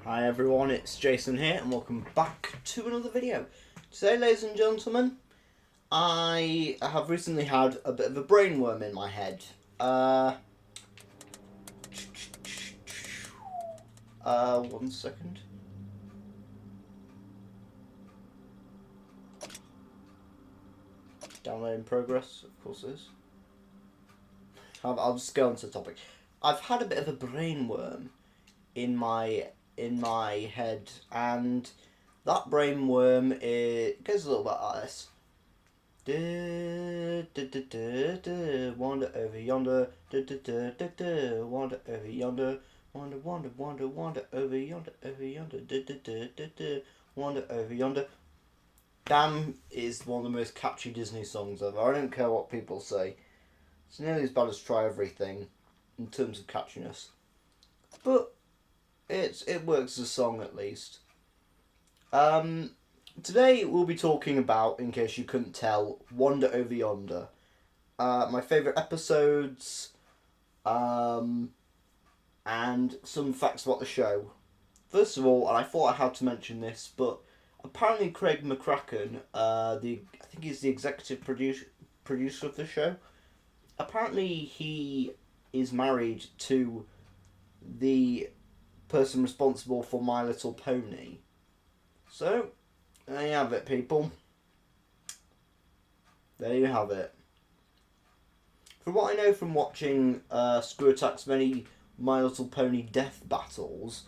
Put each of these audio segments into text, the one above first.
Hi everyone, it's Jason here and welcome back to another video. Today, ladies and gentlemen, I have recently had a bit of a brainworm in my head. 1 second. Download in progress, of course it is. I'll just go on to the topic. I've had a bit of a brainworm in my head, and that brainworm goes a little bit like this. Wander over yonder, wander over yonder, wander, wander, wander, wander over yonder, wander over yonder. Damn is one of the most catchy Disney songs ever. I don't care what people say. It's nearly as bad as Try Everything in terms of catchiness, but it works as a song at least. Today we'll be talking about, in case you couldn't tell, Wander Over Yonder. My favourite episodes, and some facts about the show. First of all, and I thought I had to mention this, but apparently Craig McCracken, I think he's the executive producer of the show. Apparently he is married to the person responsible for My Little Pony. So, there you have it, people. There you have it. From what I know from watching Screw Attack's many My Little Pony death battles,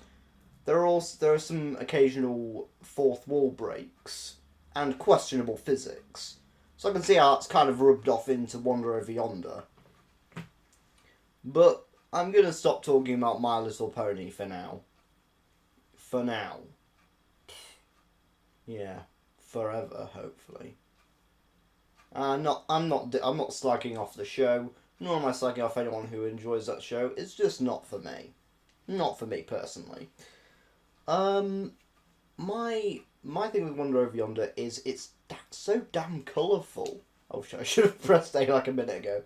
there are some occasional fourth wall breaks and questionable physics. So I can see how it's kind of rubbed off into Wander Over Yonder. But I'm going to stop talking about My Little Pony for now. For now. Yeah, forever, hopefully. I'm not slagging off the show, nor am I slagging off anyone who enjoys that show. It's just not for me. Not for me personally. My thing with Wander Over Yonder is it's so damn colourful. Oh, I should have pressed A like a minute ago.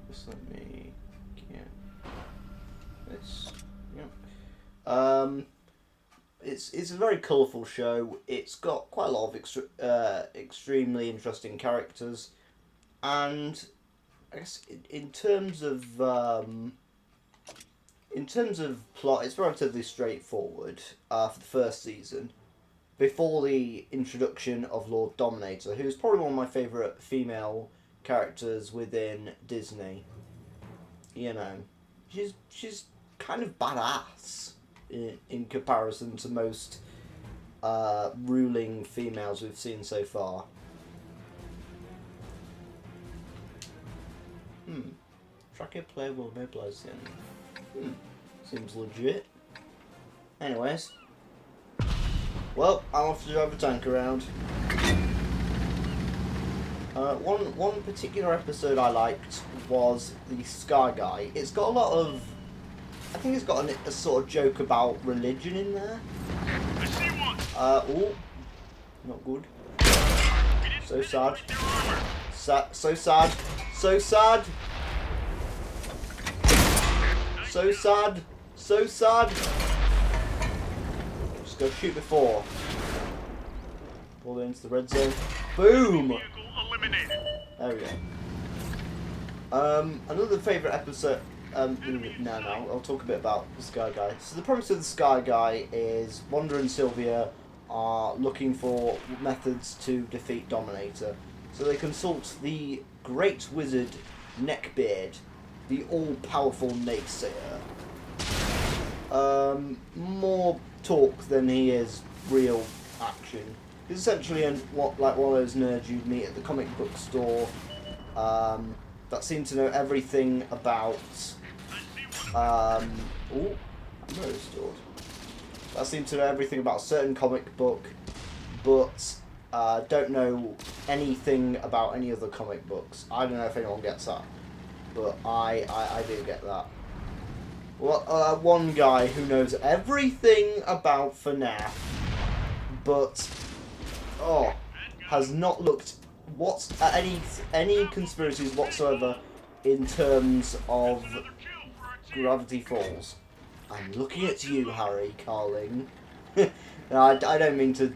Just let me get this. Yep. It's a very colourful show. It's got quite a lot of extremely interesting characters, and I guess in terms of plot, it's relatively straightforward for the first season, before the introduction of Lord Dominator, who's probably one of my favourite female characters within Disney. You know, she's kind of badass in comparison to most ruling females we've seen so far. Tracker player will mobilise in. Seems legit. Anyways. Well, I'm off to drive a tank around. One particular episode I liked was the Sky Guy. It's got a lot of... I think it's got a sort of joke about religion in there. I see one. Oh. Not good. So sad. So sad. So sad. So sad. So sad. Just go shoot before. Pull it into the red zone. Boom! Vehicle eliminated. There we go. Another favourite episode. No, I'll talk a bit about the Sky Guy. So the premise of the Sky Guy is Wanda and Sylvia are looking for methods to defeat Dominator. So they consult the Great Wizard Neckbeard, the all-powerful naysayer. More talk than he is real action. He's essentially one of those nerds you'd meet at the comic book store that seem to know everything about. That seem to know everything about a certain comic book, but don't know anything about any other comic books. I don't know if anyone gets that, but I do get that. Well, one guy who knows everything about FNAF, but has not looked at any conspiracies whatsoever in terms of Another kill for our team. Gravity Falls. I'm looking at you, Harry Carling. No, I don't mean to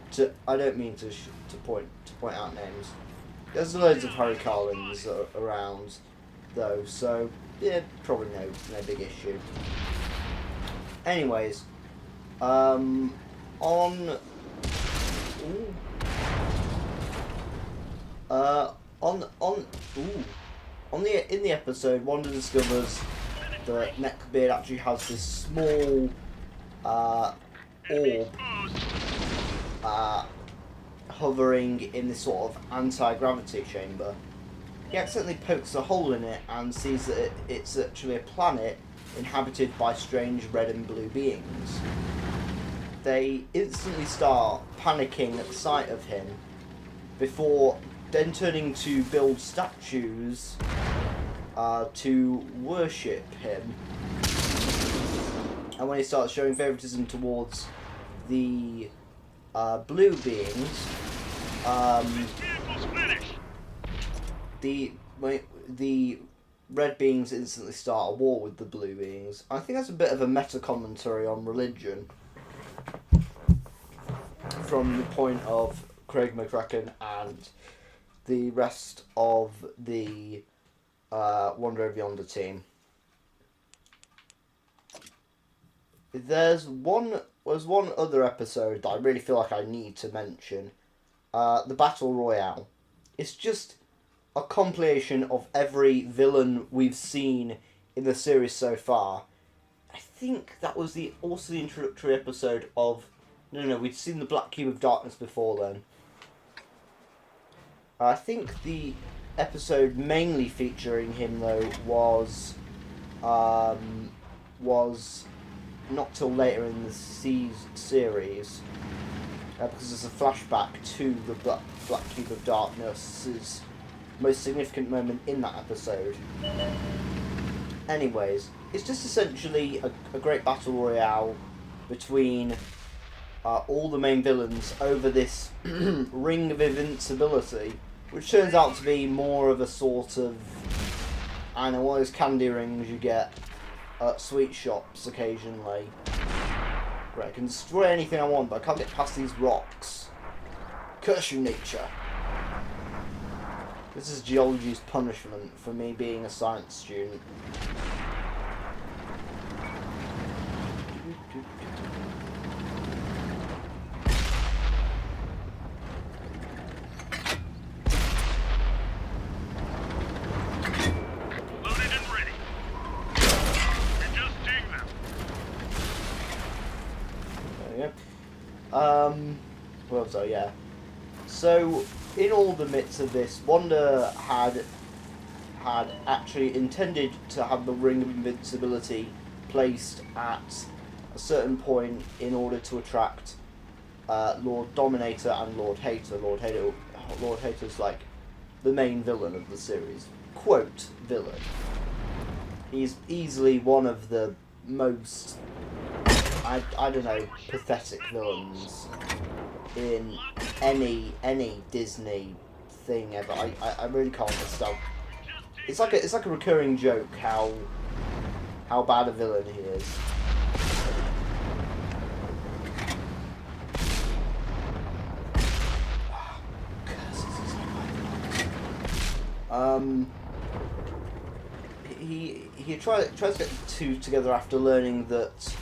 point out names. There's loads of Harry Carlings around, though, so yeah, probably no big issue. Anyways, on ooh, in the episode, Wanda discovers that Neckbeard actually has this small orb hovering in this sort of anti-gravity chamber. He accidentally pokes a hole in it and sees that it's actually a planet inhabited by strange red and blue beings. They instantly start panicking at the sight of him, before then turning to build statues to worship him. And when he starts showing favoritism towards the blue beings, the red beings instantly start a war with the blue beings. I think that's a bit of a meta commentary on religion from the point of Craig McCracken and the rest of the Wander Over Yonder team. There's one other episode that I really feel like I need to mention. The Battle Royale. It's just a compilation of every villain we've seen in the series so far. I think that was also the introductory episode of... No, we'd seen the Black Cube of Darkness before then. I think the episode mainly featuring him, though, was not till later in the series, because it's a flashback to the Black Cube of Darkness's most significant moment in that episode. Anyways, it's just essentially a great battle royale between all the main villains over this ring of invincibility, which turns out to be more of a sort of, I don't know, one of those candy rings you get at sweet shops occasionally. Right, I can destroy anything I want, but I can't get past these rocks. Curse you, nature. This is geology's punishment for me being a science student. Loaded and ready. You're just seeing them. There we go. Well, so yeah. So, in all the midst of this, Wanda had actually intended to have the Ring of Invincibility placed at a certain point in order to attract Lord Dominator and Lord Hater. Lord Hater's like the main villain of the series. Quote, villain. He's easily one of the most, I don't know, pathetic villains in any Disney thing ever. I really can't understand. It's like a recurring joke how bad a villain he is. He tries to get the two together after learning that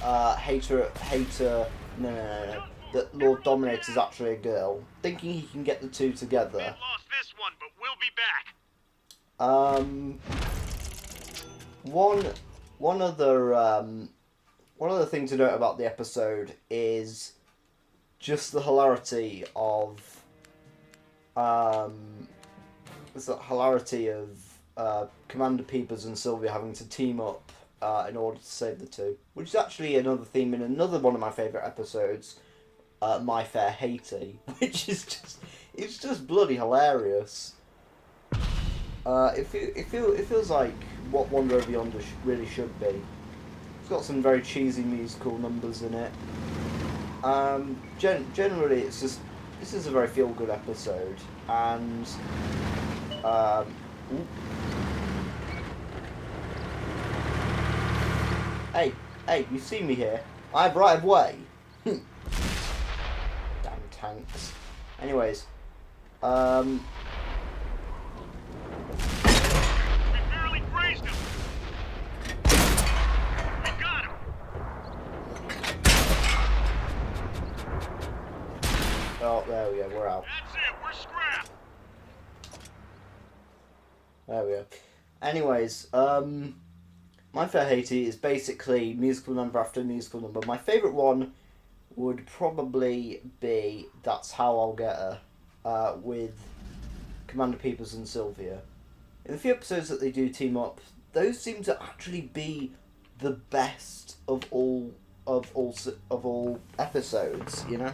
that Lord Dominator is actually a girl, thinking he can get the two together. We've lost this one, but we'll be back. One other thing to note about the episode is just the hilarity of Commander Peepers and Sylvia having to team up in order to save the two, which is actually another theme in another one of my favourite episodes, My Fair Haiti, which is just bloody hilarious. It feels like what Wander Over Yonder really should be. It's got some very cheesy musical numbers in it. Generally, this is a very feel-good episode, and Hey, you see me here? I have right of way. Damn tanks. Anyways, We barely grazed him. We got him. oh, there we go, we're out. That's it. We're scrapped. There we go. Anyways, My Fair Haiti is basically musical number after musical number. My favourite one would probably be That's How I'll Get Her, with Commander Peepers and Sylvia. In the few episodes that they do team up, those seem to actually be the best of all episodes, you know?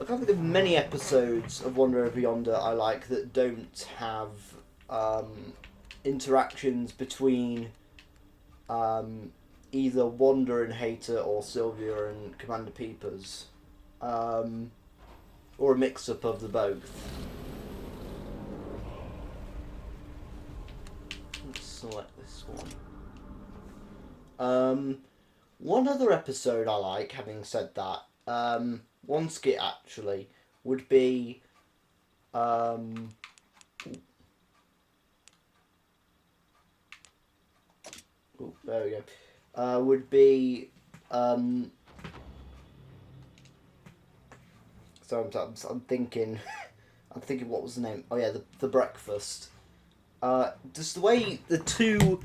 I can't think of many episodes of Wonder Over Yonder I like that don't have interactions between either Wanda and Hater or Sylvia and Commander Peepers, or a mix-up of the both. Let's select this one. One other episode I like, having said that, one skit actually, would be oh, there we go. Would be so I'm thinking I'm thinking what was the name? Oh yeah, the breakfast. Just the way the two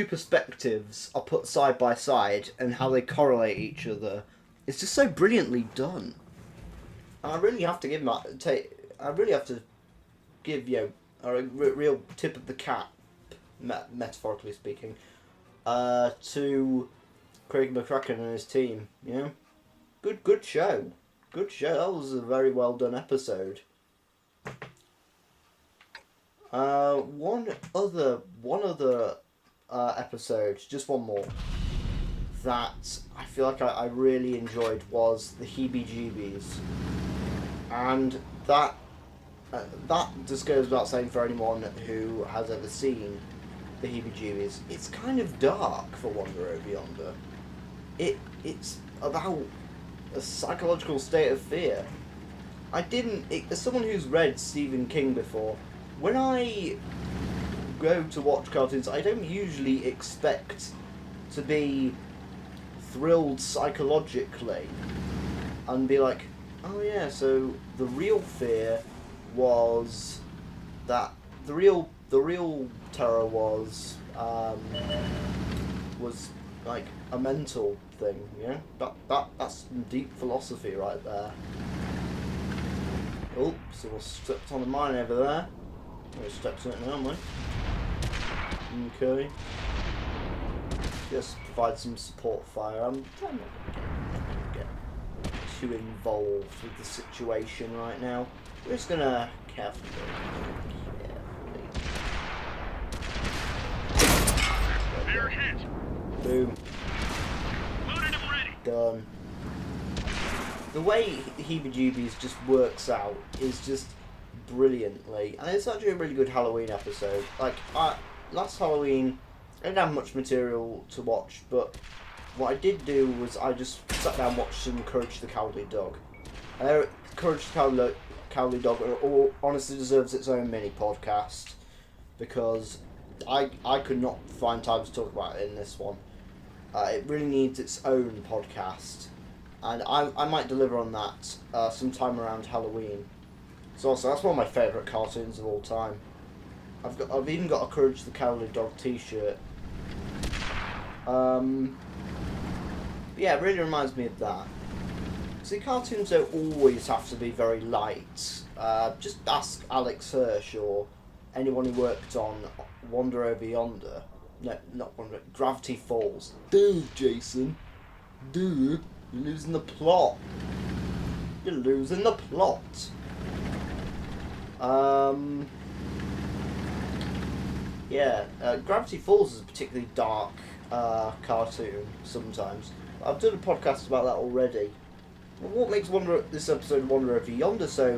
perspectives are put side by side and how they correlate each other, it's just so brilliantly done. And I really have to give a real tip of the cap, metaphorically speaking, to Craig McCracken and his team. You know, good show. Good show. That was a very well done episode. One other episode, just one more, that I feel like I really enjoyed was the Heebie-Jeebies, and that just goes without saying for anyone who has ever seen the Heebie-Jeebies. It's kind of dark for Wonder Over Yonder. It's about a psychological state of fear. As someone who's read Stephen King before, when I go to watch cartoons, I don't usually expect to be thrilled psychologically and be like, oh yeah, so the real fear was that the real terror was like a mental thing, you know? That's some deep philosophy right there. Oh, someone stepped on a mine over there. We stepped on it now, aren't we? Okay. Just provide some support fire. I'm not gonna get too involved with the situation right now. We're just gonna carefully. They're hit. Boom. Loaded and ready. Done. The way Heebie-Jeebies just works out is just brilliantly, and it's actually a really good Halloween episode. Like, last Halloween, I didn't have much material to watch, but what I did do was I just sat down and watched some Courage the Cowardly Dog. Courage the Cowardly Dog honestly deserves its own mini podcast, because I could not find time to talk about it in this one. It really needs its own podcast, and I might deliver on that sometime around Halloween. So also, that's one of my favourite cartoons of all time. I've even got a Courage the Cowardly Dog t-shirt. Yeah, it really reminds me of that. See, cartoons don't always have to be very light. Just ask Alex Hirsch or anyone who worked on Wonder Over Yonder. No, not Wonder. Gravity Falls. Duh, Jason. Duh. You're losing the plot. You're losing the plot. Yeah, Gravity Falls is a particularly dark cartoon sometimes. I've done a podcast about that already. What makes this episode of Wonder Over Yonder so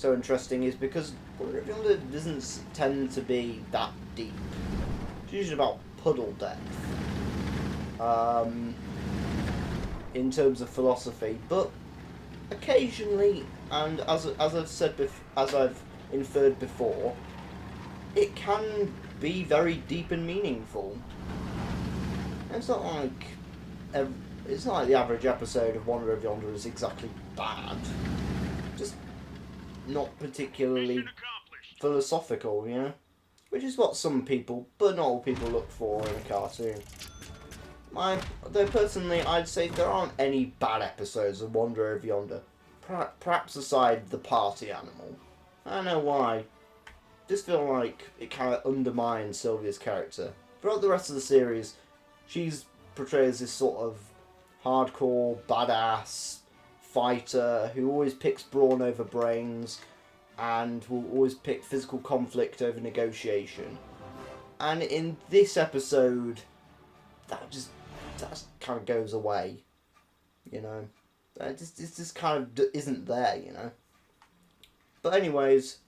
interesting is because Wonder Over Yonder doesn't tend to be that deep. It's usually about puddle depth in terms of philosophy, but occasionally, and as I've said as I've inferred before, it can be very deep and meaningful. It's not like the average episode of Wander Over Yonder is exactly bad, just not particularly philosophical, you know, which is what some people, but not all people, look for in a cartoon. Though personally, I'd say there aren't any bad episodes of Wander Over Yonder, perhaps aside the party animal. I don't know why. Just feel like it kind of undermines Sylvia's character. Throughout the rest of the series, she's portrayed as this sort of hardcore, badass fighter who always picks brawn over brains and will always pick physical conflict over negotiation. And in this episode, that kind of goes away, you know. It just kind of isn't there, you know. But anyways,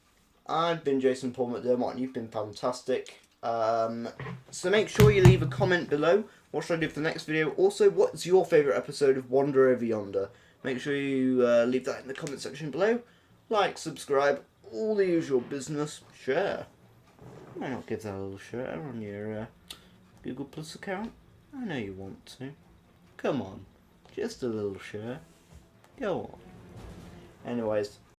I've been Jason Paul McDermott, and you've been fantastic. So make sure you leave a comment below. What should I do for the next video? Also, what's your favourite episode of Wander Over Yonder? Make sure you leave that in the comment section below. Like, subscribe, all the usual business. Share. Why not give that a little share on your Google Plus account? I know you want to. Come on, just a little share. Go on. Anyways,